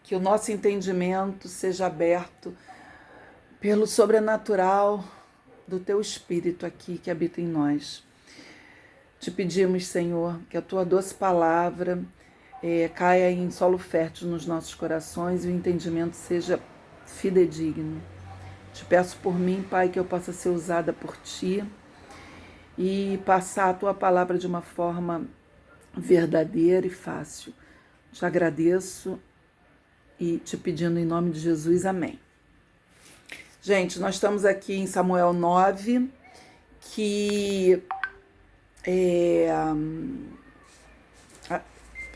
que o nosso entendimento seja aberto pelo sobrenatural do Teu Espírito aqui que habita em nós. Te pedimos, Senhor, que a Tua doce palavra caia em solo fértil nos nossos corações e o entendimento seja fidedigno. Te peço por mim, Pai, que eu possa ser usada por Ti e passar a Tua palavra de uma forma verdadeira e fácil. Te agradeço e te pedindo em nome de Jesus, amém. Gente, nós estamos aqui em Samuel 9, que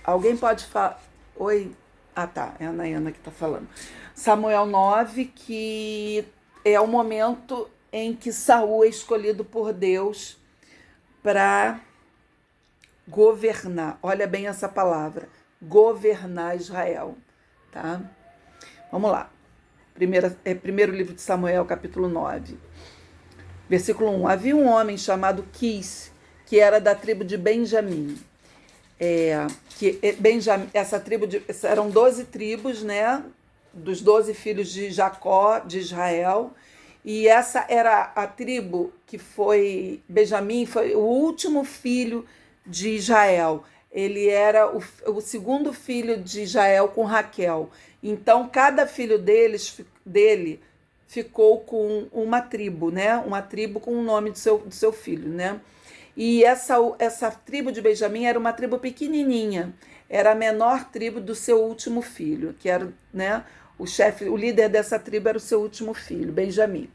alguém pode falar... Oi? Ah, tá, é a Nayana que está falando. Samuel 9, que é o momento em que Saul é escolhido por Deus para governar. Olha bem essa palavra, governar Israel, tá? Vamos lá. Primeiro livro de Samuel, capítulo 9, versículo 1. Havia um homem chamado Quis, que era da tribo de Benjamim. Essa tribo eram 12 tribos, né? Dos 12 filhos de Jacó, de Israel. E essa era a tribo que foi... Benjamim foi o último filho de Israel. Ele era o segundo filho de Israel com Raquel. Então, cada filho dele ficou com uma tribo, né? Uma tribo com o nome do seu filho, né? E essa tribo de Benjamim era uma tribo pequenininha. Era a menor tribo do seu último filho, que era, né? O líder dessa tribo era o seu último filho, Benjamim.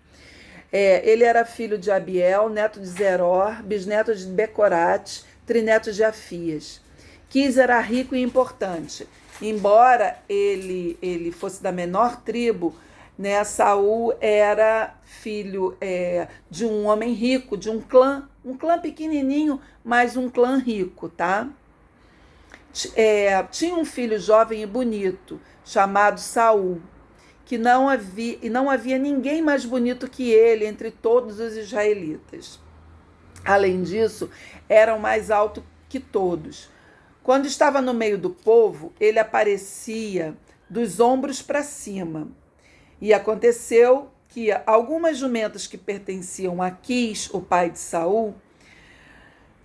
Ele era filho de Abiel, neto de Zeror, bisneto de Becorate, trineto de Afias. Quis era rico e importante. Embora ele fosse da menor tribo, né, Saul era filho de um homem rico, de um clã pequenininho, mas um clã rico, tá? Tinha um filho jovem e bonito, chamado Saul, que não havia ninguém mais bonito que ele entre todos os israelitas. Além disso, era o mais alto que todos. Quando estava no meio do povo, ele aparecia dos ombros para cima. E aconteceu que algumas jumentas que pertenciam a Quis, o pai de Saul,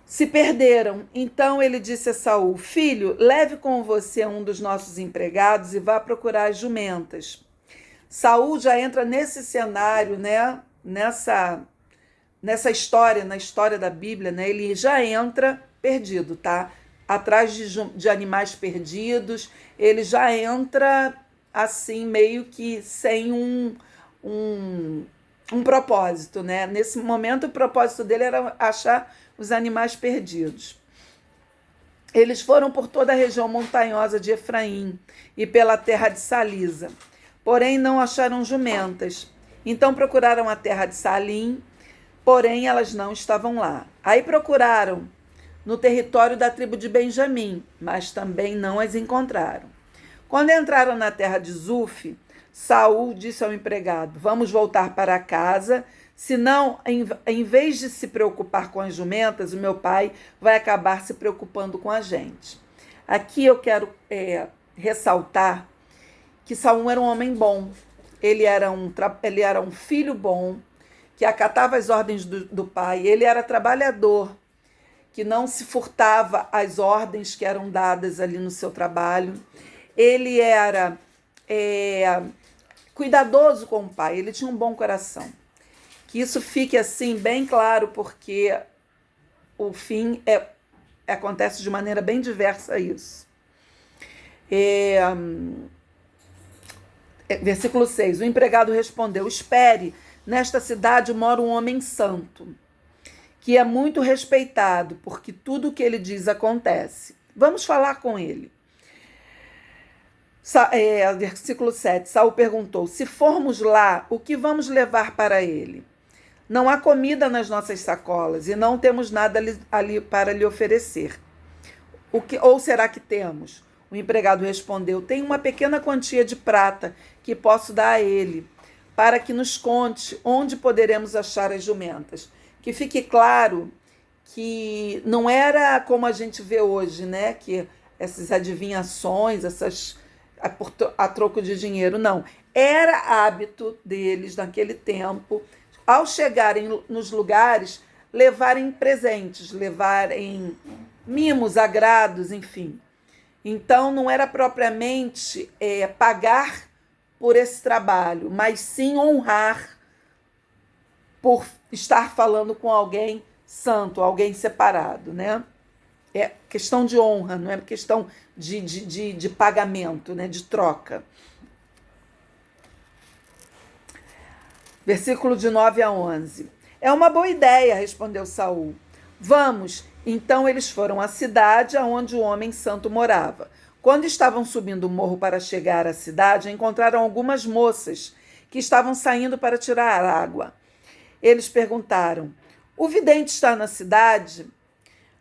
se perderam. Então ele disse a Saul: filho, leve com você um dos nossos empregados e vá procurar as jumentas. Saul já entra nesse cenário, né? Nessa história, na história da Bíblia, né? Ele já entra perdido, tá? Atrás de animais perdidos, ele já entra assim, meio que sem um propósito, né? Nesse momento, o propósito dele era achar os animais perdidos. Eles foram por toda a região montanhosa de Efraim e pela terra de Salisa, porém não acharam jumentas. Então procuraram a terra de Salim, porém elas não estavam lá. Aí procuraram no território da tribo de Benjamim, mas também não as encontraram. Quando entraram na terra de Zuf, Saul disse ao empregado: vamos voltar para casa, senão, em vez de se preocupar com as jumentas, o meu pai vai acabar se preocupando com a gente. Aqui eu quero ressaltar que Saul era um homem bom. Ele era um filho bom, que acatava as ordens do pai. Ele era trabalhador, que não se furtava às ordens que eram dadas ali no seu trabalho. Ele era cuidadoso com o pai, ele tinha um bom coração. Que isso fique assim bem claro, porque o fim acontece de maneira bem diversa isso. Versículo 6, o empregado respondeu: espere, nesta cidade mora um homem santo, que é muito respeitado, porque tudo o que ele diz acontece. Vamos falar com ele. Versículo 7, Saul perguntou: se formos lá, o que vamos levar para ele? Não há comida nas nossas sacolas e não temos nada ali para lhe oferecer. Ou será que temos? O empregado respondeu: tenho uma pequena quantia de prata que posso dar a ele, para que nos conte onde poderemos achar as jumentas. Que fique claro que não era como a gente vê hoje, né? Que essas adivinhações, a troco de dinheiro, não. Era hábito deles, naquele tempo, ao chegarem nos lugares, levarem presentes, levarem mimos, agrados, enfim. Então, não era propriamente pagar por esse trabalho, mas sim honrar por estar falando com alguém santo, alguém separado, né? É questão de honra, não é questão de pagamento, né? De troca. Versículo de 9 a 11. É uma boa ideia, respondeu Saul. Vamos. Então eles foram à cidade aonde o homem santo morava. Quando estavam subindo o morro para chegar à cidade, encontraram algumas moças que estavam saindo para tirar água. Eles perguntaram: o vidente está na cidade?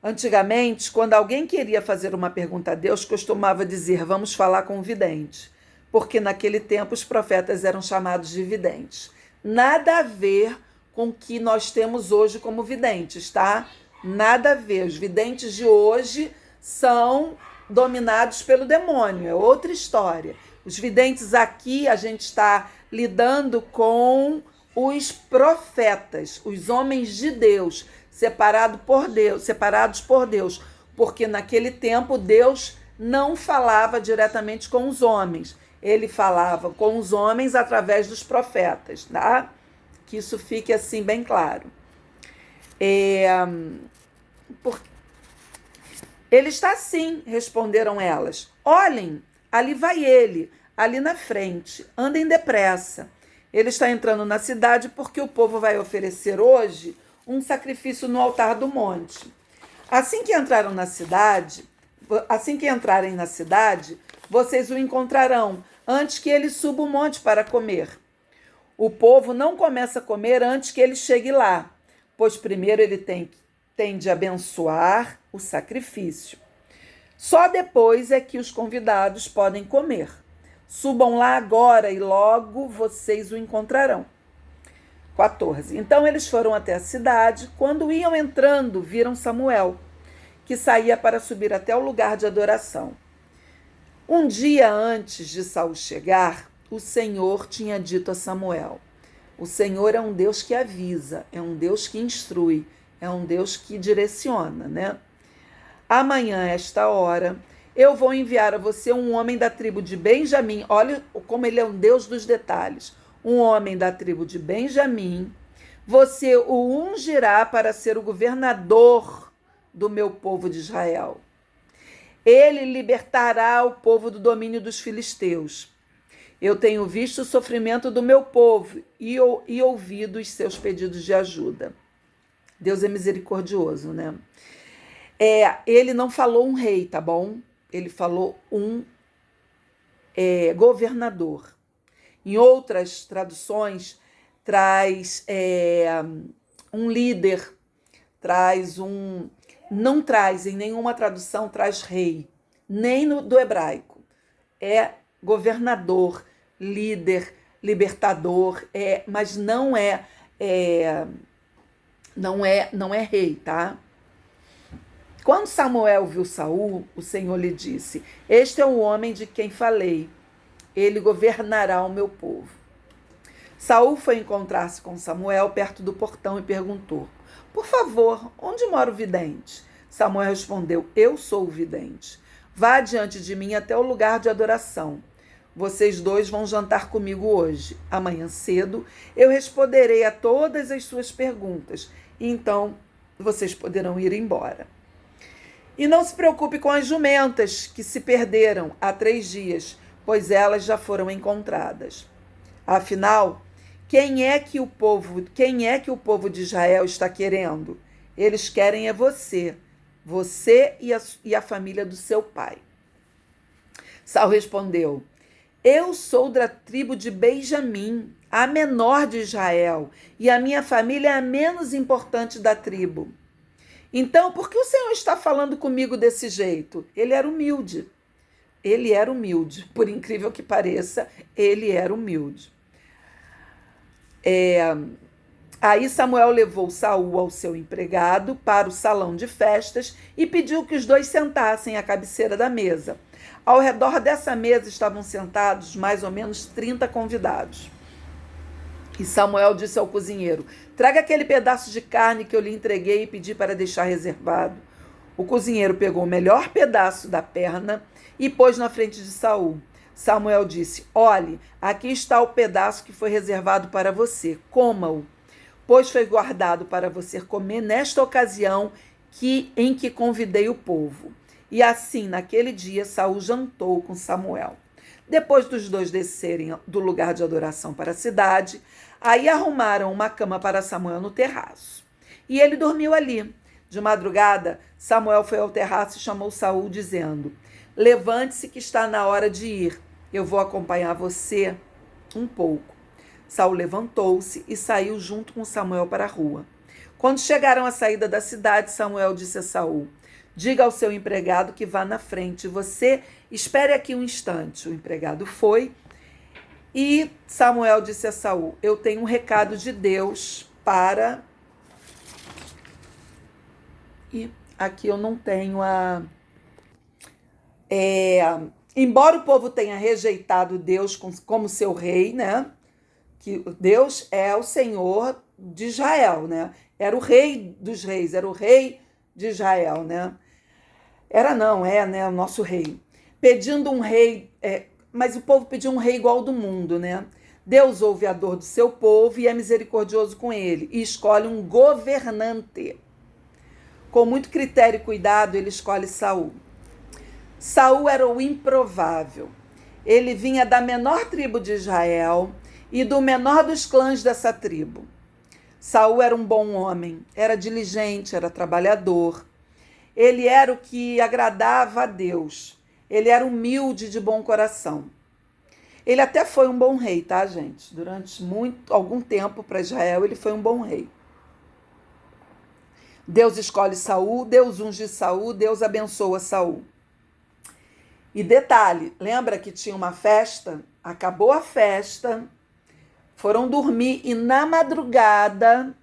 Antigamente, quando alguém queria fazer uma pergunta a Deus, costumava dizer: vamos falar com o vidente, porque naquele tempo os profetas eram chamados de videntes. Nada a ver com o que nós temos hoje como videntes, tá? Nada a ver. Os videntes de hoje são dominados pelo demônio, é outra história. Os videntes aqui, a gente está lidando com os profetas, os homens de Deus, separados por Deus, porque naquele tempo Deus não falava diretamente com os homens, ele falava com os homens através dos profetas, tá? Que isso fique assim bem claro. Ele está sim, responderam elas. Olhem, ali vai ele, ali na frente, andem depressa. Ele está entrando na cidade porque o povo vai oferecer hoje um sacrifício no altar do monte. Assim que entrarem na cidade, vocês o encontrarão antes que ele suba o monte para comer. O povo não começa a comer antes que ele chegue lá, pois primeiro ele tem de abençoar o sacrifício. Só depois é que os convidados podem comer. Subam lá agora e logo vocês o encontrarão. 14. Então eles foram até a cidade. Quando iam entrando, viram Samuel, que saía para subir até o lugar de adoração. Um dia antes de Saul chegar, o Senhor tinha dito a Samuel: o Senhor é um Deus que avisa, é um Deus que instrui, é um Deus que direciona, né? Amanhã, esta hora, eu vou enviar a você um homem da tribo de Benjamim. Olha como ele é um Deus dos detalhes. Um homem da tribo de Benjamim. Você o ungirá para ser o governador do meu povo de Israel. Ele libertará o povo do domínio dos filisteus. Eu tenho visto o sofrimento do meu povo e ouvido os seus pedidos de ajuda. Deus é misericordioso, né? Ele não falou um rei, tá bom? Ele falou um governador. Em outras traduções, traz um líder, não traz, em nenhuma tradução, traz rei, nem do hebraico. É governador, líder, libertador, mas não é rei, tá? Quando Samuel viu Saul, o Senhor lhe disse: este é o homem de quem falei, ele governará o meu povo. Saul foi encontrar-se com Samuel perto do portão e perguntou: por favor, onde mora o vidente? Samuel respondeu: eu sou o vidente. Vá diante de mim até o lugar de adoração. Vocês dois vão jantar comigo hoje. Amanhã cedo eu responderei a todas as suas perguntas e então vocês poderão ir embora. E não se preocupe com as jumentas que se perderam há 3 dias, pois elas já foram encontradas. Afinal, quem é que o povo de Israel está querendo? Eles querem é você e a família do seu pai. Saul respondeu: eu sou da tribo de Benjamim, a menor de Israel, e a minha família é a menos importante da tribo. Então, por que o Senhor está falando comigo desse jeito? Ele era humilde. Por incrível que pareça, ele era humilde. Aí Samuel levou Saul ao seu empregado para o salão de festas e pediu que os dois sentassem à cabeceira da mesa. Ao redor dessa mesa estavam sentados mais ou menos 30 convidados. E Samuel disse ao cozinheiro: traga aquele pedaço de carne que eu lhe entreguei e pedi para deixar reservado. O cozinheiro pegou o melhor pedaço da perna e pôs na frente de Saul. Samuel disse: olhe, aqui está o pedaço que foi reservado para você. Coma-o, pois foi guardado para você comer nesta ocasião em que convidei o povo. E assim, naquele dia, Saul jantou com Samuel. Depois dos dois descerem do lugar de adoração para a cidade, aí arrumaram uma cama para Samuel no terraço. E ele dormiu ali. De madrugada, Samuel foi ao terraço e chamou Saul, dizendo: levante-se que está na hora de ir. Eu vou acompanhar você um pouco. Saul levantou-se e saiu junto com Samuel para a rua. Quando chegaram à saída da cidade, Samuel disse a Saul: diga ao seu empregado que vá na frente. Você espere aqui um instante. O empregado foi e Samuel disse a Saul: eu tenho um recado de Deus para... E aqui eu não tenho embora o povo tenha rejeitado Deus como seu rei, né? Que Deus é o Senhor de Israel, né? Era o rei dos reis, era o rei de Israel, né? É o nosso rei. Pedindo um rei, mas o povo pediu um rei igual ao do mundo, né? Deus ouve a dor do seu povo e é misericordioso com ele e escolhe um governante. Com muito critério e cuidado, ele escolhe Saul. Saul era o improvável. Ele vinha da menor tribo de Israel e do menor dos clãs dessa tribo. Saul era um bom homem, era diligente, era trabalhador. Ele era o que agradava a Deus. Ele era humilde, de bom coração. Ele até foi um bom rei, tá, gente? Durante algum tempo para Israel, ele foi um bom rei. Deus escolhe Saul, Deus unge Saul, Deus abençoa Saul. E detalhe, lembra que tinha uma festa? Acabou a festa, foram dormir e na madrugada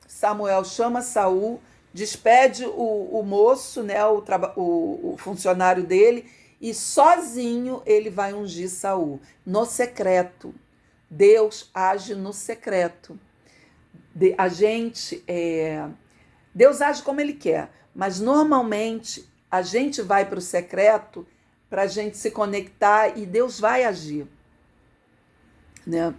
Samuel chama Saul, despede o moço, né, o funcionário dele, e sozinho ele vai ungir Saul, no secreto. Deus age no secreto. Deus age como ele quer, mas normalmente a gente vai para o secreto para a gente se conectar e Deus vai agir, né?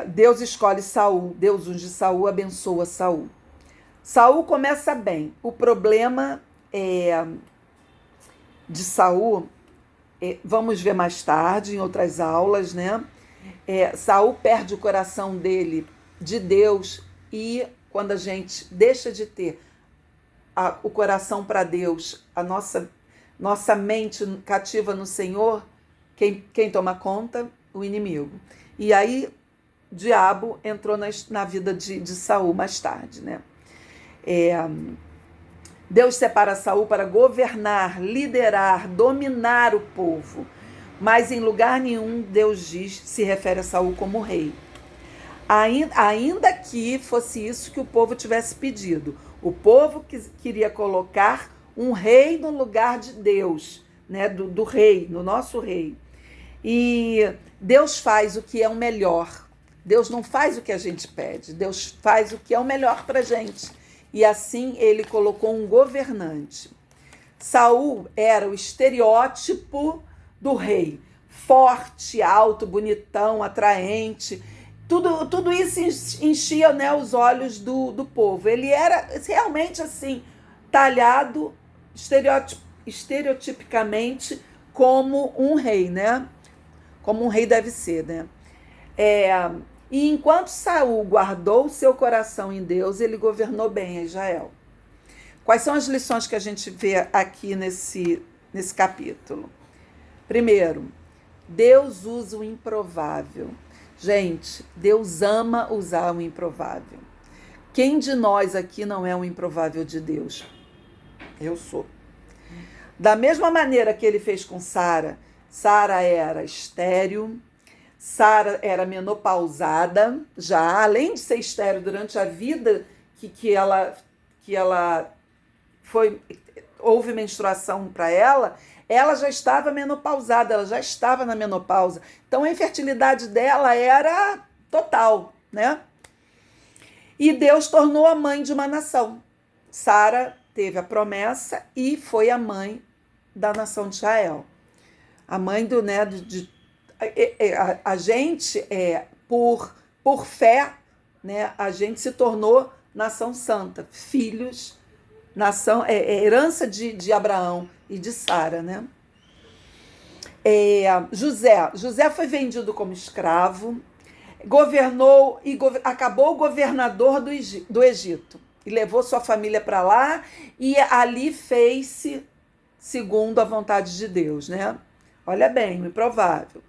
Deus escolhe Saul, Deus unge Saul, abençoa Saul. Saul começa bem. O problema de Saul, vamos ver mais tarde em outras aulas, né? Saul perde o coração dele de Deus e quando a gente deixa de ter o coração para Deus, a nossa mente cativa no Senhor, quem toma conta? O inimigo. E aí, o diabo entrou na vida de Saul mais tarde, né? Deus separa Saul para governar, liderar, dominar o povo. Mas em lugar nenhum Deus se refere a Saul como rei. Ainda que fosse isso que o povo tivesse pedido. O povo queria colocar um rei no lugar de Deus, né? do rei, no nosso rei. E Deus faz o que é o melhor. Deus não faz o que a gente pede. Deus faz o que é o melhor para a gente. E assim ele colocou um governante. Saul era o estereótipo do rei. Forte, alto, bonitão, atraente. Tudo isso enchia, né, os olhos do povo. Ele era realmente assim, talhado estereotipicamente como um rei, né? Como um rei deve ser, né? E enquanto Saul guardou seu coração em Deus, ele governou bem a Israel. Quais são as lições que a gente vê aqui nesse capítulo? Primeiro, Deus usa o improvável. Gente, Deus ama usar o improvável. Quem de nós aqui não é um improvável de Deus? Eu sou. Da mesma maneira que ele fez com Sara, Sara era estéril, Sara era menopausada, já, além de ser estéril durante a vida que ela houve menstruação para ela, ela já estava menopausada, ela já estava na menopausa. Então a infertilidade dela era total, né? E Deus tornou a mãe de uma nação. Sara teve a promessa e foi a mãe da nação de Israel. A mãe do, né, a gente, por fé, né, a gente se tornou nação santa, filhos, nação, herança de Abraão e de Sara, né? José foi vendido como escravo, governou e acabou governador do Egito e levou sua família para lá e ali fez-se segundo a vontade de Deus, né? Olha bem, improvável.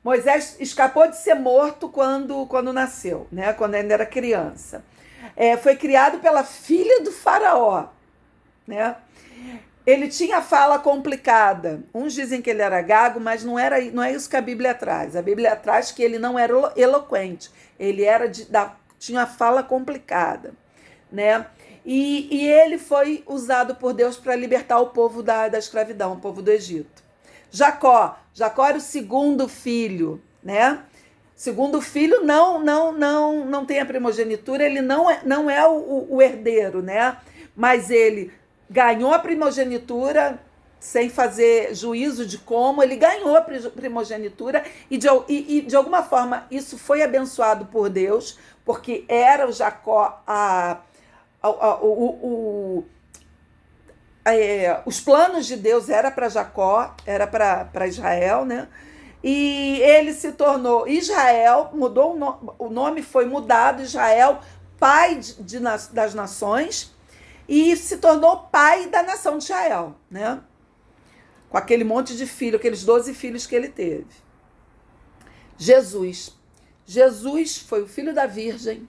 Moisés escapou de ser morto quando nasceu, né? Quando ainda era criança. Foi criado pela filha do faraó, né? Ele tinha fala complicada. Uns dizem que ele era gago, mas não é isso que a Bíblia traz. A Bíblia traz que ele não era eloquente. Ele tinha fala complicada, né? E ele foi usado por Deus para libertar o povo da escravidão, o povo do Egito. Jacó era o segundo filho, né? Segundo filho não tem a primogenitura, ele não é o herdeiro, né? Mas ele ganhou a primogenitura sem fazer juízo de como, ele ganhou a primogenitura e de alguma forma isso foi abençoado por Deus, porque era o Jacó os planos de Deus era para Jacó, era para Israel, né? E ele se tornou Israel, o nome foi mudado, Israel, pai das nações, e se tornou pai da nação de Israel, né? Com aquele monte de filhos, aqueles 12 filhos que ele teve. Jesus foi o filho da virgem,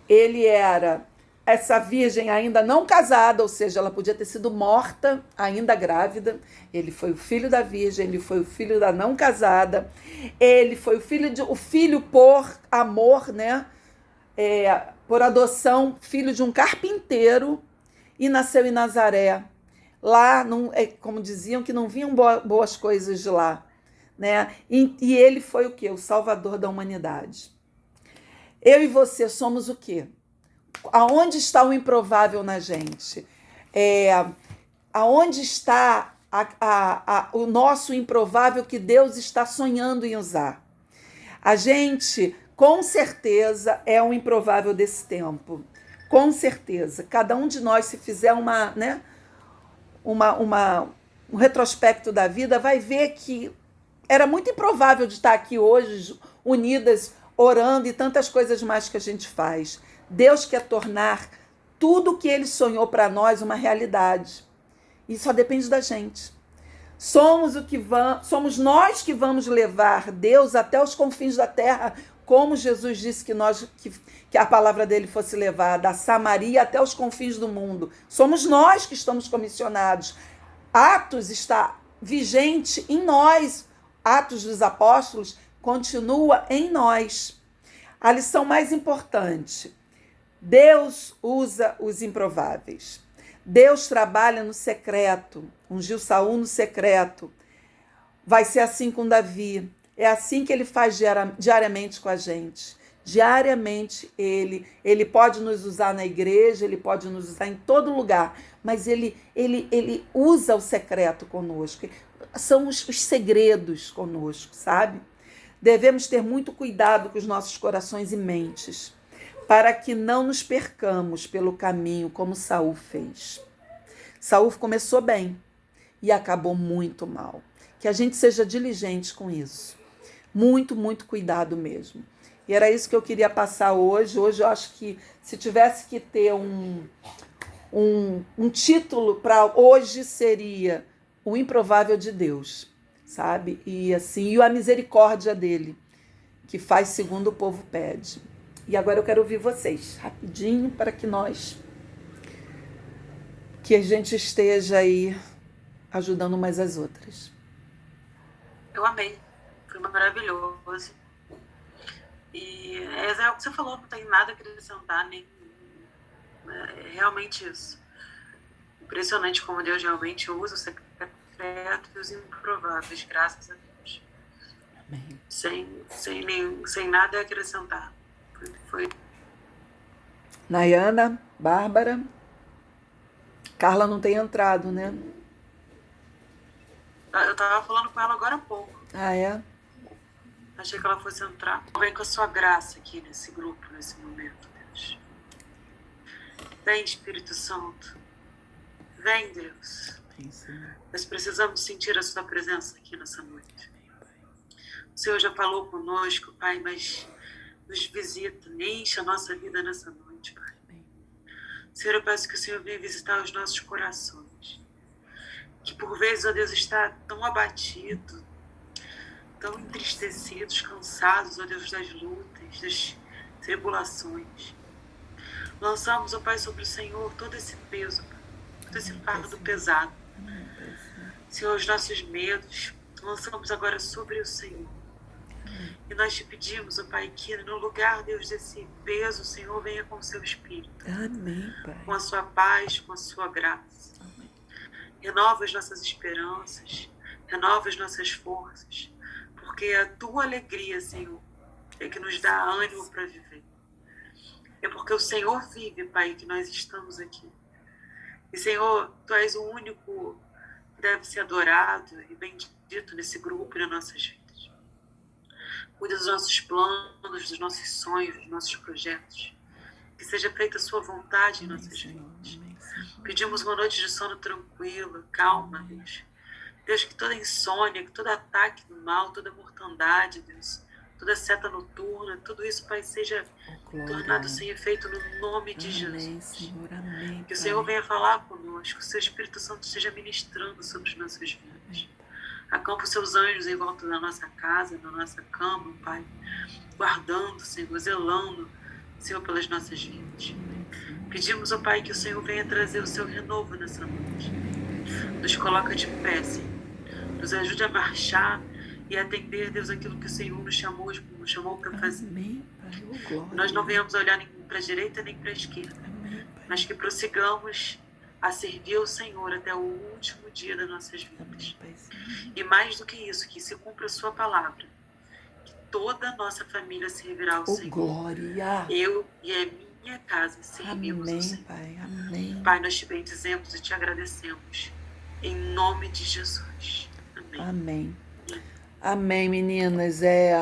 ele era essa virgem ainda não casada, ou seja, ela podia ter sido morta ainda grávida. Ele foi o filho da virgem, ele foi o filho da não casada, ele foi o filho por amor, né? Por adoção, filho de um carpinteiro, e nasceu em Nazaré. Lá, como diziam, que não vinham boas coisas de lá, né? E ele foi o quê? O salvador da humanidade. Eu e você somos o quê? Aonde está o improvável na gente? Aonde está o nosso improvável que Deus está sonhando em usar? A gente, com certeza, é um improvável desse tempo. Com certeza. Cada um de nós, se fizer um retrospecto da vida, vai ver que era muito improvável de estar aqui hoje, unidas, orando e tantas coisas mais que a gente faz. Deus quer tornar tudo o que Ele sonhou para nós uma realidade. E só depende da gente. Somos nós que vamos levar Deus até os confins da terra, como Jesus disse que a palavra dele fosse levada da Samaria até os confins do mundo. Somos nós que estamos comissionados. Atos está vigente em nós. Atos dos Apóstolos continua em nós. A lição mais importante: Deus usa os improváveis. Deus trabalha no secreto. Ungiu Saul no secreto. Vai ser assim com Davi. É assim que ele faz diariamente com a gente. Diariamente ele pode nos usar na igreja, ele pode nos usar em todo lugar, mas ele usa o secreto conosco. São os segredos conosco, sabe? Devemos ter muito cuidado com os nossos corações e mentes, para que não nos percamos pelo caminho como Saul fez. Saul começou bem e acabou muito mal. Que a gente seja diligente com isso. Muito, muito cuidado mesmo. E era isso que eu queria passar hoje. Hoje eu acho que se tivesse que ter um título para hoje seria O Improvável de Deus, sabe? E assim, a misericórdia dele, que faz segundo o povo pede. E agora eu quero ouvir vocês, rapidinho, para que a gente esteja aí ajudando umas às outras. Eu amei, foi maravilhoso. E é o que você falou, não tem nada a acrescentar, nem realmente isso. Impressionante como Deus realmente usa o secreto e os improváveis, graças a Deus. Amém. Sem nada a acrescentar. Foi. Nayana, Bárbara. Carla não tem entrado, né? Eu tava falando com ela agora há pouco. Ah, é? Achei que ela fosse entrar. Vem com a sua graça aqui nesse grupo, nesse momento, Deus. Vem, Espírito Santo. Vem, Deus. Nós precisamos sentir a sua presença aqui nessa noite. O Senhor já falou conosco, Pai, mas nos visita, enche a nossa vida nessa noite, Pai. Senhor, eu peço que o Senhor venha visitar os nossos corações. Que por vezes, ó Deus, está tão abatido, tão entristecidos, cansados, ó Deus, das lutas, das tribulações. Lançamos, ó Pai, sobre o Senhor todo esse peso, Pai, todo esse fardo pesado. Senhor, os nossos medos, lançamos agora sobre o Senhor. E nós te pedimos, ó Pai, que no lugar, Deus, desse peso, o Senhor venha com o seu Espírito. Amém, Pai. Com a sua paz, com a sua graça. Amém. Renova as nossas esperanças, renova as nossas forças, porque a tua alegria, Senhor, é que nos dá ânimo para viver. É porque o Senhor vive, Pai, que nós estamos aqui. E, Senhor, Tu és o único que deve ser adorado e bendito nesse grupo e nas nossas vidas. Cuida dos nossos planos, dos nossos sonhos, dos nossos projetos. Que seja feita a sua vontade em nossas vidas. Pedimos uma noite de sono tranquila, calma, Deus. Deus, que toda insônia, que todo ataque do mal, toda mortandade, Deus, toda seta noturna, tudo isso, Pai, seja tornado sem efeito no nome de Jesus. Senhor, amém, que o Senhor venha falar conosco, que o seu Espírito Santo esteja ministrando sobre as nossas vidas. Acampa os seus anjos em volta da nossa casa, da nossa cama, Pai, guardando, Senhor, zelando, Senhor, pelas nossas vidas. Pedimos, ó Pai, que o Senhor venha trazer o seu renovo nessa noite. Nos coloca de pé, Senhor. Nos ajude a marchar e a atender, Deus, aquilo que o Senhor nos chamou para fazer. Amém, Pai. Oh, glória. Nós não venhamos olhar nem para a direita nem para a esquerda, mas que prossigamos a servir ao Senhor até o último dia das nossas vidas. E mais do que isso, que se cumpra a sua palavra, que toda a nossa família servirá ao Senhor. Glória. Eu e a minha casa servimos ao Senhor. Pai. Amém. Pai, nós te bendizemos e te agradecemos. Em nome de Jesus. Amém. Amém. Amém, meninas. É